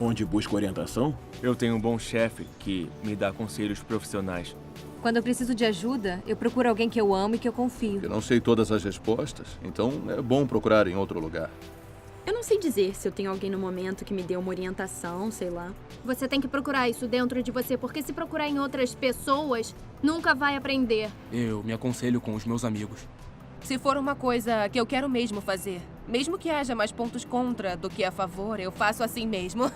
Onde busco orientação? Eu tenho um bom chefe que me dá conselhos profissionais. Quando eu preciso de ajuda, eu procuro alguém que eu amo e que eu confio. Eu não sei todas as respostas, então é bom procurar em outro lugar. Eu não sei dizer se eu tenho alguém no momento que me dê uma orientação, sei lá. Você tem que procurar isso dentro de você, porque se procurar em outras pessoas, nunca vai aprender. Eu me aconselho com os meus amigos. Se for uma coisa que eu quero mesmo fazer, mesmo que haja mais pontos contra do que a favor, eu faço assim mesmo.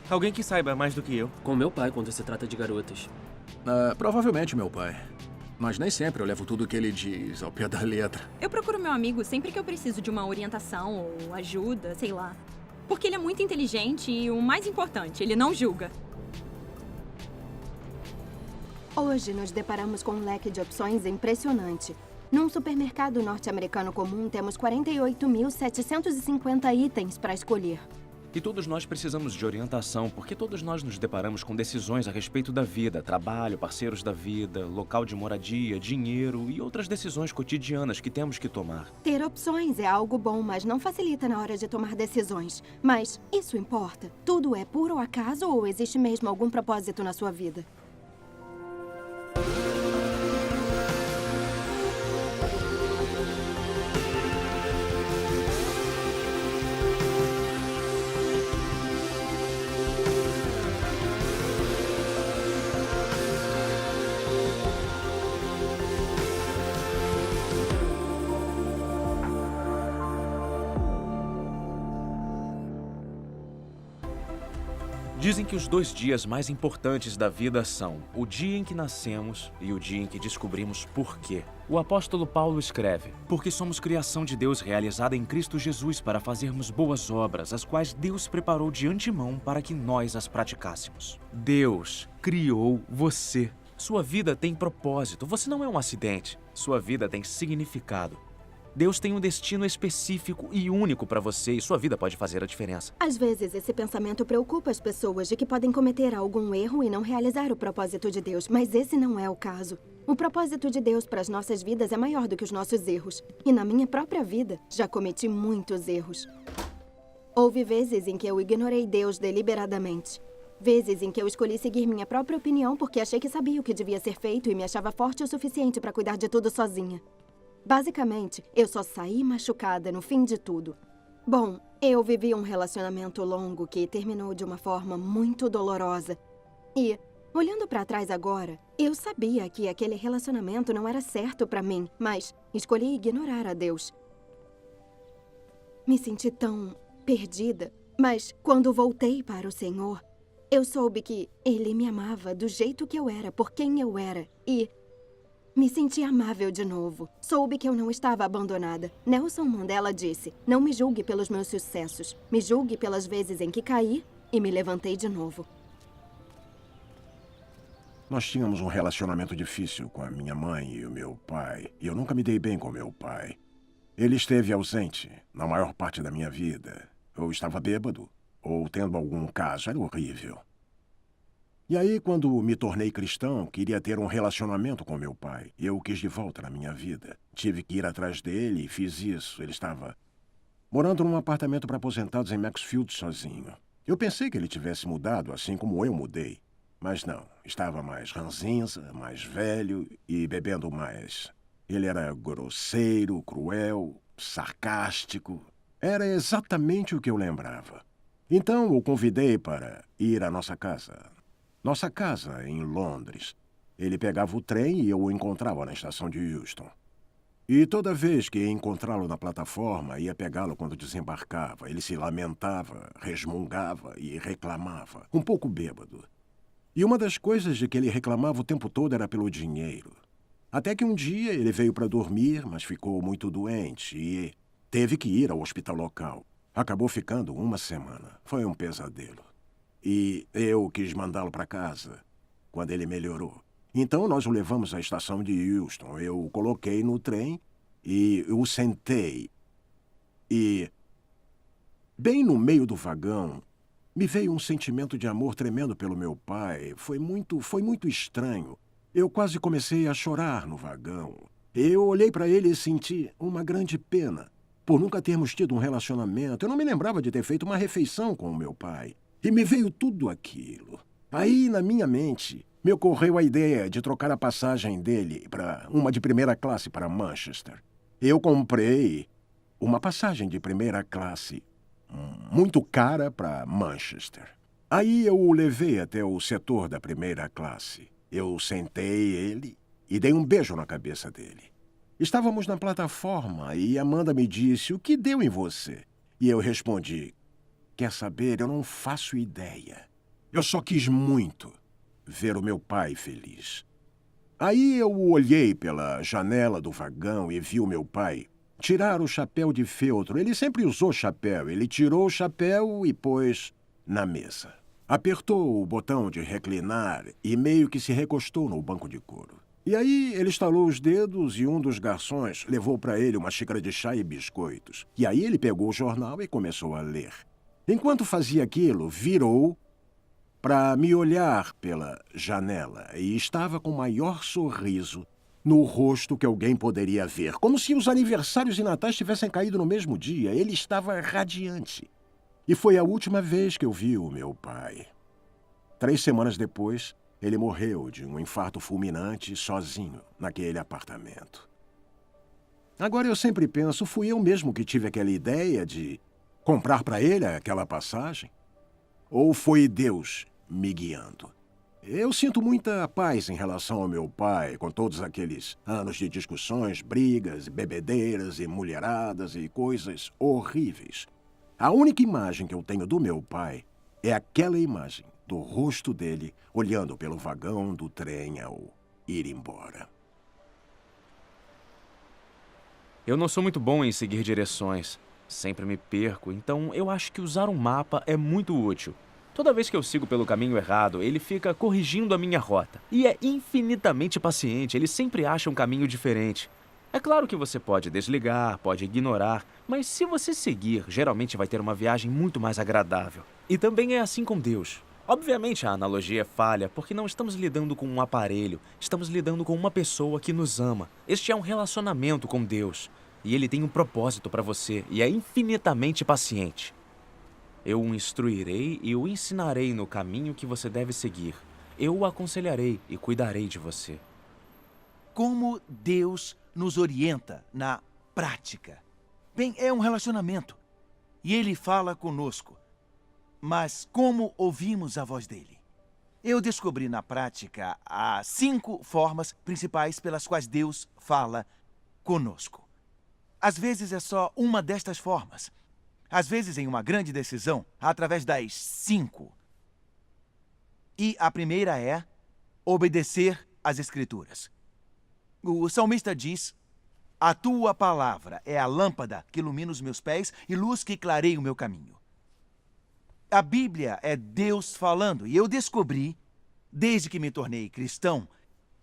Alguém que saiba mais do que eu. Com meu pai quando se trata de garotas. Provavelmente meu pai. Mas nem sempre eu levo tudo o que ele diz ao pé da letra. Eu procuro meu amigo sempre que eu preciso de uma orientação ou ajuda, sei lá. Porque ele é muito inteligente e, o mais importante, ele não julga. Hoje nos deparamos com um leque de opções impressionante. Num supermercado norte-americano comum, temos 48.750 itens para escolher. E todos nós precisamos de orientação, porque todos nós nos deparamos com decisões a respeito da vida, trabalho, parceiros da vida, local de moradia, dinheiro e outras decisões cotidianas que temos que tomar. Ter opções é algo bom, mas não facilita na hora de tomar decisões. Mas isso importa? Tudo é puro acaso ou existe mesmo algum propósito na sua vida? Dizem que os 2 dias mais importantes da vida são o dia em que nascemos e o dia em que descobrimos por quê. O apóstolo Paulo escreve: porque somos criação de Deus realizada em Cristo Jesus para fazermos boas obras, as quais Deus preparou de antemão para que nós as praticássemos. Deus criou você. Sua vida tem propósito. Você não é um acidente. Sua vida tem significado. Deus tem um destino específico e único para você e sua vida pode fazer a diferença. Às vezes, esse pensamento preocupa as pessoas de que podem cometer algum erro e não realizar o propósito de Deus, mas esse não é o caso. O propósito de Deus para as nossas vidas é maior do que os nossos erros. E na minha própria vida, já cometi muitos erros. Houve vezes em que eu ignorei Deus deliberadamente. Vezes em que eu escolhi seguir minha própria opinião porque achei que sabia o que devia ser feito e me achava forte o suficiente para cuidar de tudo sozinha. Basicamente, eu só saí machucada no fim de tudo. Bom, eu vivi um relacionamento longo que terminou de uma forma muito dolorosa. E, olhando pra trás agora, eu sabia que aquele relacionamento não era certo pra mim, mas escolhi ignorar a Deus. Me senti tão perdida, mas quando voltei para o Senhor, eu soube que Ele me amava do jeito que eu era, por quem eu era, e me senti amável de novo. Soube que eu não estava abandonada. Nelson Mandela disse: não me julgue pelos meus sucessos. Me julgue pelas vezes em que caí e me levantei de novo. Nós tínhamos um relacionamento difícil com a minha mãe e o meu pai. E eu nunca me dei bem com meu pai. Ele esteve ausente na maior parte da minha vida. Ou estava bêbado, ou tendo algum caso. Era horrível. E aí, quando me tornei cristão, queria ter um relacionamento com meu pai. Eu o quis de volta na minha vida. Tive que ir atrás dele e fiz isso. Ele estava morando num apartamento para aposentados em Maxfield sozinho. Eu pensei que ele tivesse mudado, assim como eu mudei. Mas não. Estava mais ranzinza, mais velho e bebendo mais. Ele era grosseiro, cruel, sarcástico. Era exatamente o que eu lembrava. Então, o convidei para ir à nossa casa. Nossa casa, em Londres. Ele pegava o trem e eu o encontrava na estação de Houston. E toda vez que ia encontrá-lo na plataforma, ia pegá-lo quando desembarcava. Ele se lamentava, resmungava e reclamava, um pouco bêbado. E uma das coisas de que ele reclamava o tempo todo era pelo dinheiro. Até que um dia ele veio para dormir, mas ficou muito doente e teve que ir ao hospital local. Acabou ficando 1 semana. Foi um pesadelo. E eu quis mandá-lo para casa quando ele melhorou. Então, nós o levamos à estação de Houston. Eu o coloquei no trem e o sentei. E, bem no meio do vagão, me veio um sentimento de amor tremendo pelo meu pai. Foi muito estranho. Eu quase comecei a chorar no vagão. Eu olhei para ele e senti uma grande pena. por nunca termos tido um relacionamento. Eu não me lembrava de ter feito uma refeição com o meu pai. E me veio tudo aquilo. Aí, na minha mente, me ocorreu a ideia de trocar a passagem dele para uma de primeira classe para Manchester. Eu comprei uma passagem de primeira classe muito cara para Manchester. Aí eu o levei até o setor da primeira classe. Eu sentei ele e dei um beijo na cabeça dele. Estávamos na plataforma e Amanda me disse: "O que deu em você?" E eu respondi: "Quer saber? Eu não faço ideia. Eu só quis muito ver o meu pai feliz." Aí eu olhei pela janela do vagão e vi o meu pai tirar o chapéu de feltro. Ele sempre usou chapéu. Ele tirou o chapéu e pôs na mesa. Apertou o botão de reclinar e meio que se recostou no banco de couro. E aí ele estalou os dedos e um dos garçons levou para ele uma xícara de chá e biscoitos. E aí ele pegou o jornal e começou a ler. Enquanto fazia aquilo, virou para me olhar pela janela e estava com o maior sorriso no rosto que alguém poderia ver. Como se os aniversários e natais tivessem caído no mesmo dia. Ele estava radiante. E foi a última vez que eu vi o meu pai. 3 semanas depois, ele morreu de um infarto fulminante sozinho naquele apartamento. Agora eu sempre penso, fui eu mesmo que tive aquela ideia de comprar para ele aquela passagem? Ou foi Deus me guiando? Eu sinto muita paz em relação ao meu pai, com todos aqueles anos de discussões, brigas, bebedeiras e mulheradas e coisas horríveis. A única imagem que eu tenho do meu pai é aquela imagem do rosto dele olhando pelo vagão do trem ao ir embora. Eu não sou muito bom em seguir direções. Sempre me perco, então eu acho que usar um mapa é muito útil. Toda vez que eu sigo pelo caminho errado, ele fica corrigindo a minha rota. E é infinitamente paciente, ele sempre acha um caminho diferente. É claro que você pode desligar, pode ignorar, mas se você seguir, geralmente vai ter uma viagem muito mais agradável. E também é assim com Deus. Obviamente a analogia é falha, porque não estamos lidando com um aparelho, estamos lidando com uma pessoa que nos ama. Este é um relacionamento com Deus, e Ele tem um propósito para você, e é infinitamente paciente. Eu o instruirei e o ensinarei no caminho que você deve seguir. Eu o aconselharei e cuidarei de você. Como Deus nos orienta na prática? Bem, é um relacionamento. E Ele fala conosco. Mas como ouvimos a voz dele? Eu descobri na prática as 5 formas principais pelas quais Deus fala conosco. Às vezes é só uma destas formas. Às vezes em uma grande decisão, através das 5. E a primeira é obedecer às Escrituras. O salmista diz: "A tua palavra é a lâmpada que ilumina os meus pés e luz que clareia o meu caminho." A Bíblia é Deus falando, e eu descobri, desde que me tornei cristão,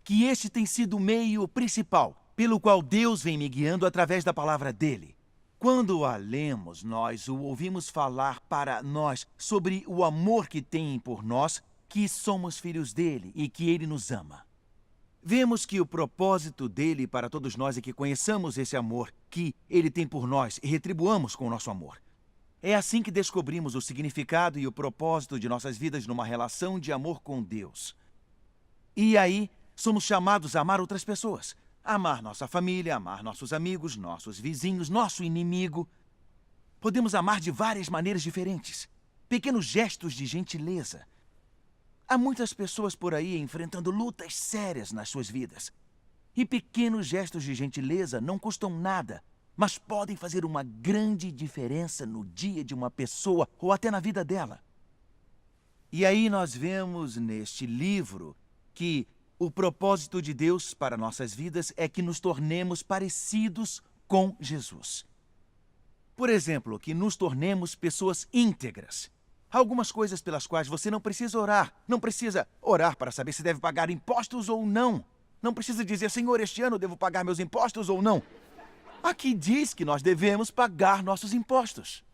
que este tem sido o meio principal pelo qual Deus vem me guiando através da palavra dele. Quando a lemos, nós o ouvimos falar para nós sobre o amor que tem por nós, que somos filhos dele e que ele nos ama. Vemos que o propósito dele para todos nós é que conheçamos esse amor que ele tem por nós e retribuamos com o nosso amor. É assim que descobrimos o significado e o propósito de nossas vidas numa relação de amor com Deus. E aí, somos chamados a amar outras pessoas. Amar nossa família, amar nossos amigos, nossos vizinhos, nosso inimigo. Podemos amar de várias maneiras diferentes. Pequenos gestos de gentileza. Há muitas pessoas por aí enfrentando lutas sérias nas suas vidas. E pequenos gestos de gentileza não custam nada, mas podem fazer uma grande diferença no dia de uma pessoa ou até na vida dela. E aí nós vemos neste livro que o propósito de Deus para nossas vidas é que nos tornemos parecidos com Jesus. Por exemplo, que nos tornemos pessoas íntegras. Há algumas coisas pelas quais você não precisa orar. Não precisa orar para saber se deve pagar impostos ou não. Não precisa dizer: "Senhor, este ano devo pagar meus impostos ou não." Aqui diz que nós devemos pagar nossos impostos.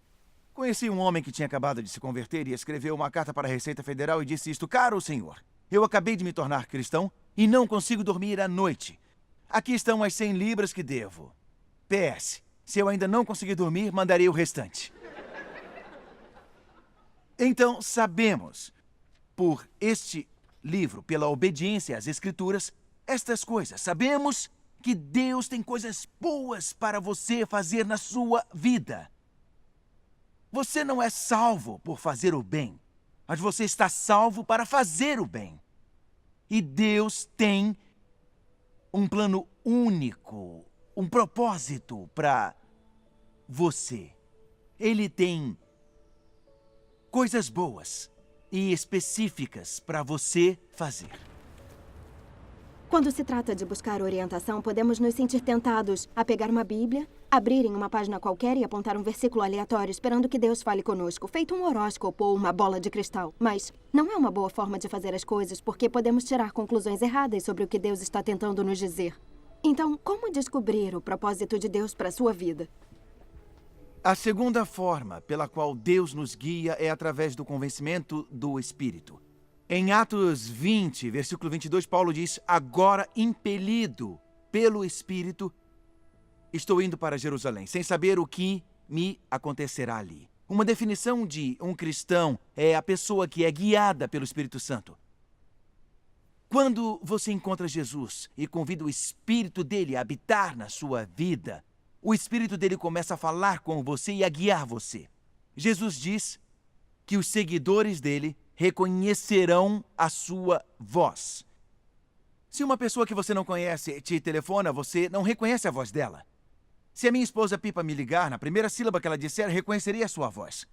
Conheci um homem que tinha acabado de se converter e escreveu uma carta para a Receita Federal e disse isto: "Caro senhor, eu acabei de me tornar cristão e não consigo dormir à noite. Aqui estão as 100 libras que devo. PS, Se eu ainda não conseguir dormir, mandarei o restante. Então, sabemos, por este livro, pela obediência às Escrituras, estas coisas. Sabemos que Deus tem coisas boas para você fazer na sua vida. Você não é salvo por fazer o bem, mas você está salvo para fazer o bem. E Deus tem um plano único, um propósito para você. Ele tem coisas boas e específicas para você fazer. Quando se trata de buscar orientação, podemos nos sentir tentados a pegar uma Bíblia, abrir em uma página qualquer e apontar um versículo aleatório, esperando que Deus fale conosco, feito um horóscopo ou uma bola de cristal. Mas não é uma boa forma de fazer as coisas, porque podemos tirar conclusões erradas sobre o que Deus está tentando nos dizer. Então, como descobrir o propósito de Deus para a sua vida? A segunda forma pela qual Deus nos guia é através do convencimento do Espírito. Em Atos 20, versículo 22, Paulo diz: agora, impelido pelo Espírito, estou indo para Jerusalém, sem saber o que me acontecerá ali. Uma definição de um cristão é a pessoa que é guiada pelo Espírito Santo. Quando você encontra Jesus e convida o Espírito dele a habitar na sua vida, o Espírito dele começa a falar com você e a guiar você. Jesus diz que os seguidores dele reconhecerão a sua voz. Se uma pessoa que você não conhece te telefona, você não reconhece a voz dela. Se a minha esposa Pipa me ligar, na primeira sílaba que ela disser, reconheceria a sua voz.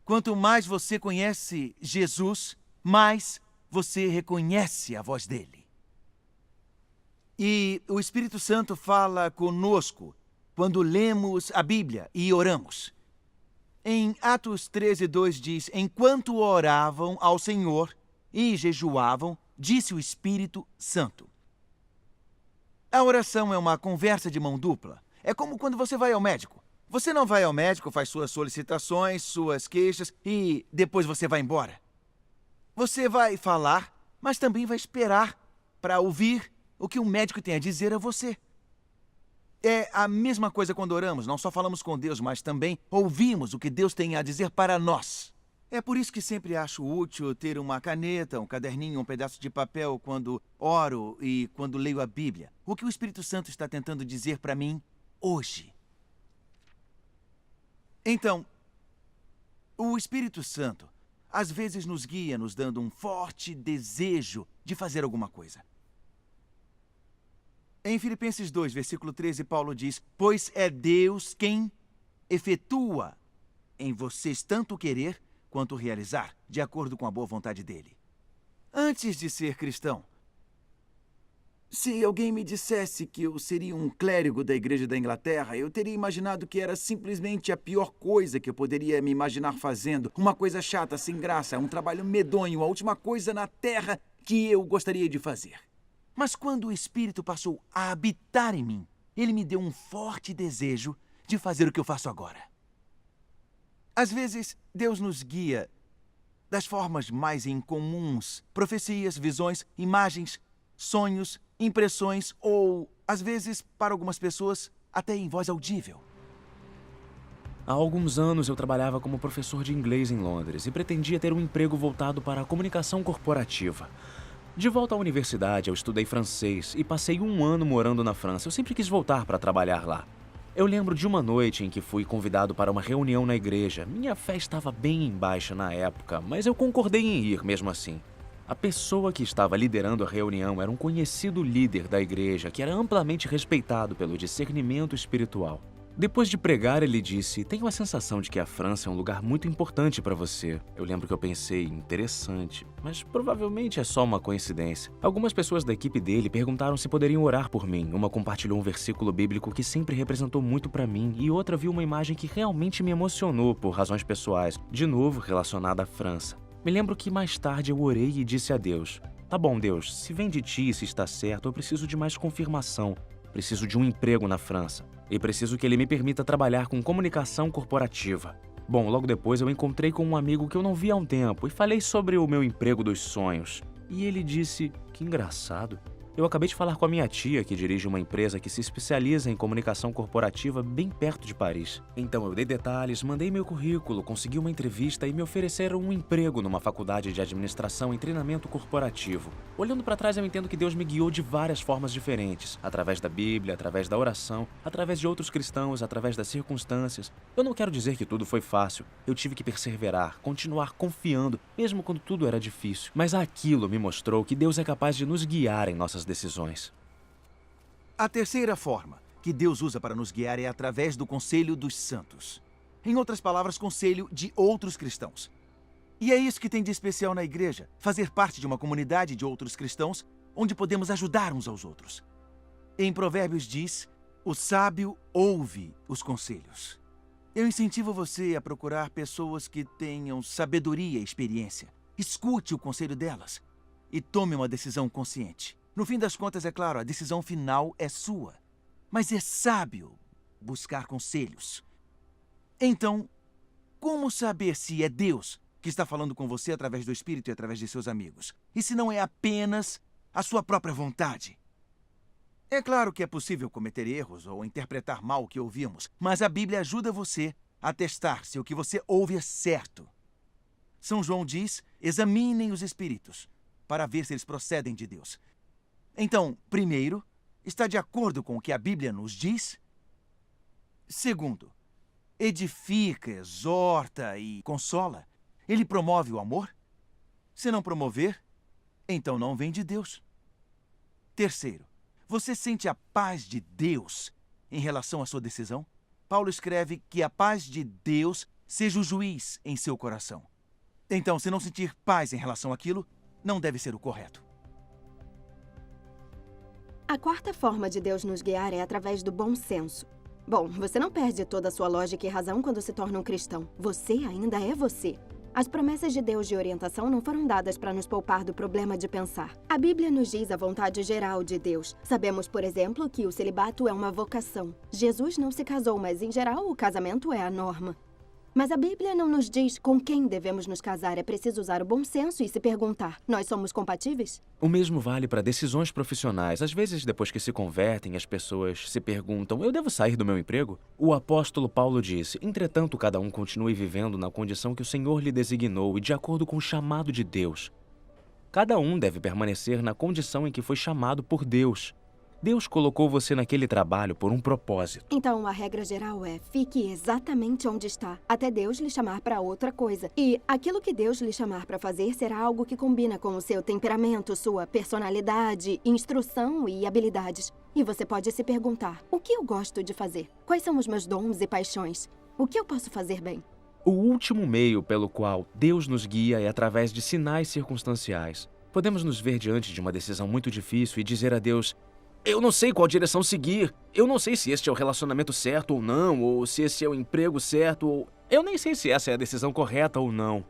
Quanto mais você conhece Jesus, mais você reconhece a voz dele. E o Espírito Santo fala conosco quando lemos a Bíblia e oramos. Em Atos 13:2 diz: enquanto oravam ao Senhor e jejuavam, disse o Espírito Santo. A oração é uma conversa de mão dupla. É como quando você vai ao médico. Você não vai ao médico, faz suas solicitações, suas queixas e depois você vai embora. Você vai falar, mas também vai esperar para ouvir o que o médico tem a dizer a você. É a mesma coisa quando oramos. Não só falamos com Deus, mas também ouvimos o que Deus tem a dizer para nós. É por isso que sempre acho útil ter uma caneta, um caderninho, um pedaço de papel quando oro e quando leio a Bíblia. O que o Espírito Santo está tentando dizer para mim hoje. Então, o Espírito Santo às vezes nos guia, nos dando um forte desejo de fazer alguma coisa. Em Filipenses 2, versículo 13, Paulo diz: pois é Deus quem efetua em vocês tanto querer quanto realizar, de acordo com a boa vontade dele. Antes de ser cristão, se alguém me dissesse que eu seria um clérigo da Igreja da Inglaterra, eu teria imaginado que era simplesmente a pior coisa que eu poderia me imaginar fazendo. Uma coisa chata, sem graça, um trabalho medonho, a última coisa na Terra que eu gostaria de fazer. Mas quando o Espírito passou a habitar em mim, ele me deu um forte desejo de fazer o que eu faço agora. Às vezes, Deus nos guia das formas mais incomuns: profecias, visões, imagens, sonhos, impressões ou, às vezes, para algumas pessoas, até em voz audível. Há alguns anos eu trabalhava como professor de inglês em Londres e pretendia ter um emprego voltado para a comunicação corporativa. De volta à universidade, eu estudei francês e passei um ano morando na França. Eu sempre quis voltar para trabalhar lá. Eu lembro de uma noite em que fui convidado para uma reunião na igreja. Minha fé estava bem em baixa na época, mas eu concordei em ir mesmo assim. A pessoa que estava liderando a reunião era um conhecido líder da igreja que era amplamente respeitado pelo discernimento espiritual. Depois de pregar, ele disse: tenho a sensação de que a França é um lugar muito importante para você. Eu lembro que eu pensei: interessante, mas provavelmente é só uma coincidência. Algumas pessoas da equipe dele perguntaram se poderiam orar por mim. Uma compartilhou um versículo bíblico que sempre representou muito para mim e outra viu uma imagem que realmente me emocionou por razões pessoais, de novo relacionada à França. Me lembro que mais tarde eu orei e disse a Deus: tá bom, Deus, se vem de ti e se está certo, eu preciso de mais confirmação. Preciso de um emprego na França. E preciso que ele me permita trabalhar com comunicação corporativa. Bom, logo depois eu encontrei com um amigo que eu não via há um tempo e falei sobre o meu emprego dos sonhos. E ele disse: que engraçado. Eu acabei de falar com a minha tia, que dirige uma empresa que se especializa em comunicação corporativa bem perto de Paris. Então eu dei detalhes, mandei meu currículo, consegui uma entrevista e me ofereceram um emprego numa faculdade de administração em treinamento corporativo. Olhando para trás, eu entendo que Deus me guiou de várias formas diferentes, através da Bíblia, através da oração, através de outros cristãos, através das circunstâncias. Eu não quero dizer que tudo foi fácil. Eu tive que perseverar, continuar confiando, mesmo quando tudo era difícil. Mas aquilo me mostrou que Deus é capaz de nos guiar em nossas decisões. A terceira forma que Deus usa para nos guiar é através do conselho dos santos. Em outras palavras, conselho de outros cristãos. E é isso que tem de especial na igreja, fazer parte de uma comunidade de outros cristãos onde podemos ajudar uns aos outros. Em Provérbios diz, o sábio ouve os conselhos. Eu incentivo você a procurar pessoas que tenham sabedoria e experiência. Escute o conselho delas e tome uma decisão consciente. No fim das contas, é claro, a decisão final é sua. Mas é sábio buscar conselhos. Então, como saber se é Deus que está falando com você através do Espírito e através de seus amigos? E se não é apenas a sua própria vontade? É claro que é possível cometer erros ou interpretar mal o que ouvimos, mas a Bíblia ajuda você a testar se o que você ouve é certo. São João diz, examinem os espíritos, para ver se eles procedem de Deus. Então, primeiro, está de acordo com o que a Bíblia nos diz? Segundo, edifica, exorta e consola. Ele promove o amor? Se não promover, então não vem de Deus. Terceiro, você sente a paz de Deus em relação à sua decisão? Paulo escreve que a paz de Deus seja o juiz em seu coração. Então, se não sentir paz em relação àquilo, não deve ser o correto. A quarta forma de Deus nos guiar é através do bom senso. Bom, você não perde toda a sua lógica e razão quando se torna um cristão. Você ainda é você. As promessas de Deus de orientação não foram dadas para nos poupar do problema de pensar. A Bíblia nos diz a vontade geral de Deus. Sabemos, por exemplo, que o celibato é uma vocação. Jesus não se casou, mas, em geral, o casamento é a norma. Mas a Bíblia não nos diz com quem devemos nos casar. É preciso usar o bom senso e se perguntar, nós somos compatíveis? O mesmo vale para decisões profissionais. Às vezes, depois que se convertem, as pessoas se perguntam, eu devo sair do meu emprego? O apóstolo Paulo disse, entretanto, cada um continue vivendo na condição que o Senhor lhe designou e de acordo com o chamado de Deus. Cada um deve permanecer na condição em que foi chamado por Deus. Deus colocou você naquele trabalho por um propósito. Então, a regra geral é, fique exatamente onde está, até Deus lhe chamar para outra coisa. E aquilo que Deus lhe chamar para fazer será algo que combina com o seu temperamento, sua personalidade, instrução e habilidades. E você pode se perguntar, o que eu gosto de fazer? Quais são os meus dons e paixões? O que eu posso fazer bem? O último meio pelo qual Deus nos guia é através de sinais circunstanciais. Podemos nos ver diante de uma decisão muito difícil e dizer a Deus, eu não sei qual direção seguir. Eu não sei se este é o relacionamento certo ou não, ou se esse é o emprego certo, ou... Eu nem sei se essa é a decisão correta ou não.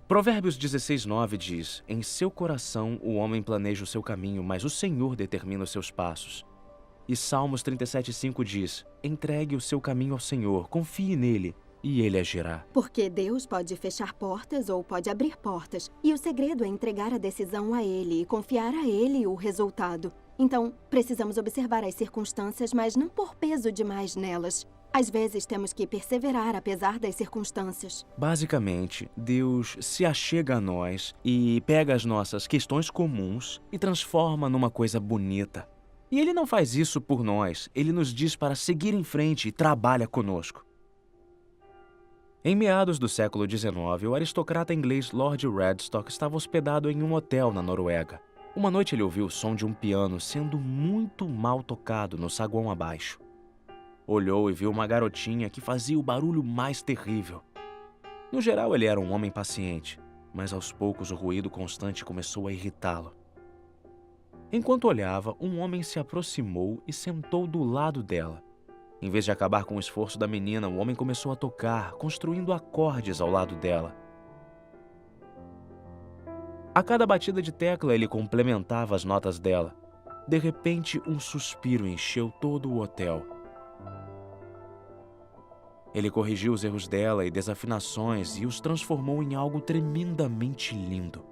Provérbios 16:9 diz, em seu coração o homem planeja o seu caminho, mas o Senhor determina os seus passos. E Salmos 37:5 diz, entregue o seu caminho ao Senhor, confie nele, e ele agirá. Porque Deus pode fechar portas ou pode abrir portas. E o segredo é entregar a decisão a Ele e confiar a Ele o resultado. Então, precisamos observar as circunstâncias, mas não pôr peso demais nelas. Às vezes, temos que perseverar apesar das circunstâncias. Basicamente, Deus se achega a nós e pega as nossas questões comuns e transforma numa coisa bonita. E Ele não faz isso por nós. Ele nos diz para seguir em frente e trabalha conosco. Em meados do século XIX, o aristocrata inglês Lord Redstock estava hospedado em um hotel na Noruega. Uma noite ele ouviu o som de um piano sendo muito mal tocado no saguão abaixo. Olhou e viu uma garotinha que fazia o barulho mais terrível. No geral, ele era um homem paciente, mas aos poucos o ruído constante começou a irritá-lo. Enquanto olhava, um homem se aproximou e sentou do lado dela. Em vez de acabar com o esforço da menina, o homem começou a tocar, construindo acordes ao lado dela. A cada batida de tecla, ele complementava as notas dela. De repente, um suspiro encheu todo o hotel. Ele corrigiu os erros dela e desafinações e os transformou em algo tremendamente lindo.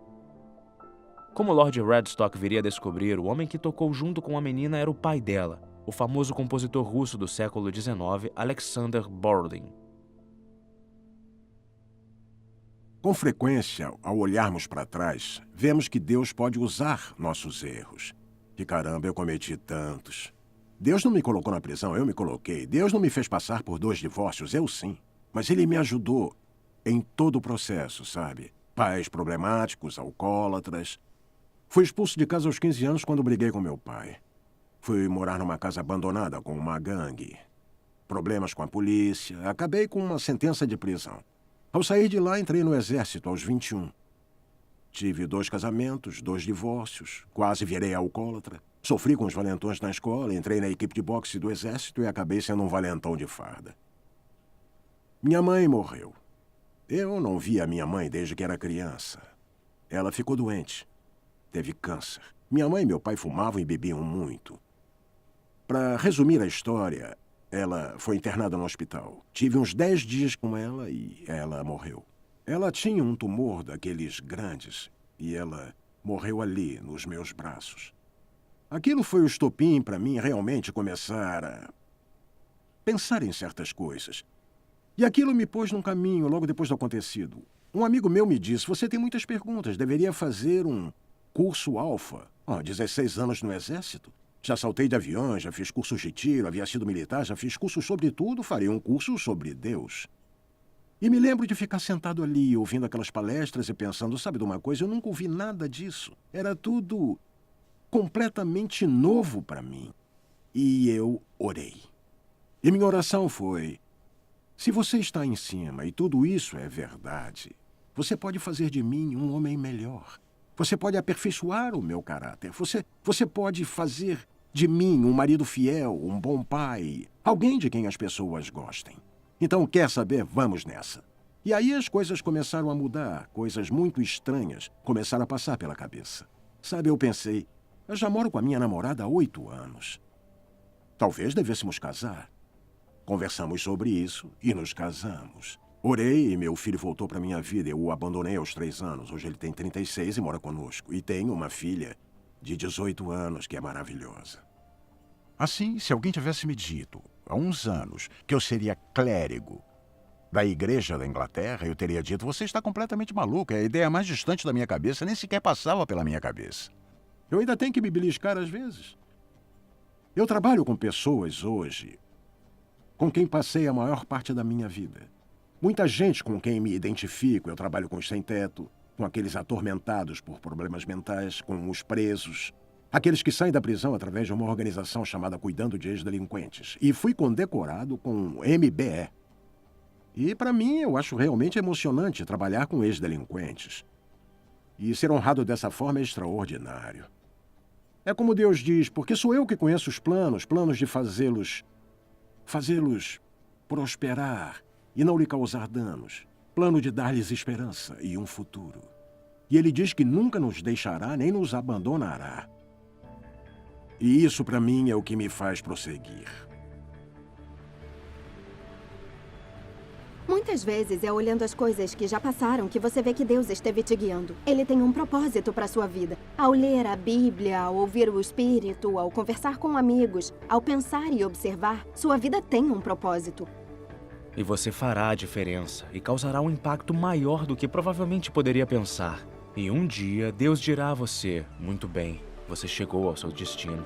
Como Lord Redstock viria a descobrir, o homem que tocou junto com a menina era o pai dela, o famoso compositor russo do século XIX, Alexander Bordin. Com frequência, ao olharmos para trás, vemos que Deus pode usar nossos erros. Que caramba, eu cometi tantos. Deus não me colocou na prisão, eu me coloquei. Deus não me fez passar por 2 divórcios, eu sim. Mas Ele me ajudou em todo o processo, sabe? Pais problemáticos, alcoólatras. Fui expulso de casa aos 15 anos quando briguei com meu pai. Fui morar numa casa abandonada com uma gangue. Problemas com a polícia. Acabei com uma sentença de prisão. Ao sair de lá, entrei no exército aos 21. Tive 2 casamentos, 2 divórcios. Quase virei alcoólatra. Sofri com os valentões na escola, entrei na equipe de boxe do exército e acabei sendo um valentão de farda. Minha mãe morreu. Eu não vi a minha mãe desde que era criança. Ela ficou doente. Teve câncer. Minha mãe e meu pai fumavam e bebiam muito. Para resumir a história, ela foi internada no hospital. Tive uns 10 dias com ela e ela morreu. Ela tinha um tumor daqueles grandes e ela morreu ali, nos meus braços. Aquilo foi o estopim para mim realmente começar a pensar em certas coisas. E aquilo me pôs num caminho logo depois do acontecido. Um amigo meu me disse, você tem muitas perguntas, deveria fazer um curso alfa. 16 anos no exército. Já saltei de avião, já fiz cursos de tiro, havia sido militar, já fiz cursos sobre tudo, farei um curso sobre Deus. E me lembro de ficar sentado ali, ouvindo aquelas palestras e pensando, sabe de uma coisa, eu nunca ouvi nada disso. Era tudo completamente novo para mim. E eu orei. E minha oração foi, se você está em cima e tudo isso é verdade, você pode fazer de mim um homem melhor. Você pode aperfeiçoar o meu caráter. Você pode fazer de mim um marido fiel, um bom pai, alguém de quem as pessoas gostem. Então, quer saber? Vamos nessa. E aí as coisas começaram a mudar, coisas muito estranhas começaram a passar pela cabeça. Sabe, eu pensei, eu já moro com a minha namorada há 8 anos. Talvez devêssemos casar. Conversamos sobre isso e nos casamos. Orei e meu filho voltou para minha vida. Eu o abandonei aos 3 anos. Hoje ele tem 36 e mora conosco. E tenho uma filha de 18 anos que é maravilhosa. Assim, se alguém tivesse me dito, há uns anos, que eu seria clérigo da Igreja da Inglaterra, eu teria dito, você está completamente maluco. É a ideia mais distante da minha cabeça, nem sequer passava pela minha cabeça. Eu ainda tenho que me beliscar às vezes. Eu trabalho com pessoas hoje com quem passei a maior parte da minha vida. Muita gente com quem me identifico. Eu trabalho com os sem-teto, com aqueles atormentados por problemas mentais, com os presos, aqueles que saem da prisão através de uma organização chamada Cuidando de Ex-Delinquentes. E fui condecorado com MBE. E, para mim, eu acho realmente emocionante trabalhar com ex-delinquentes. E ser honrado dessa forma é extraordinário. É como Deus diz, porque sou eu que conheço os planos de fazê-los prosperar e não lhe causar danos. Plano de dar-lhes esperança e um futuro. E ele diz que nunca nos deixará nem nos abandonará. E isso, para mim, é o que me faz prosseguir. Muitas vezes é olhando as coisas que já passaram que você vê que Deus esteve te guiando. Ele tem um propósito para sua vida. Ao ler a Bíblia, ao ouvir o Espírito, ao conversar com amigos, ao pensar e observar, sua vida tem um propósito. E você fará a diferença e causará um impacto maior do que provavelmente poderia pensar. E um dia, Deus dirá a você, muito bem, você chegou ao seu destino.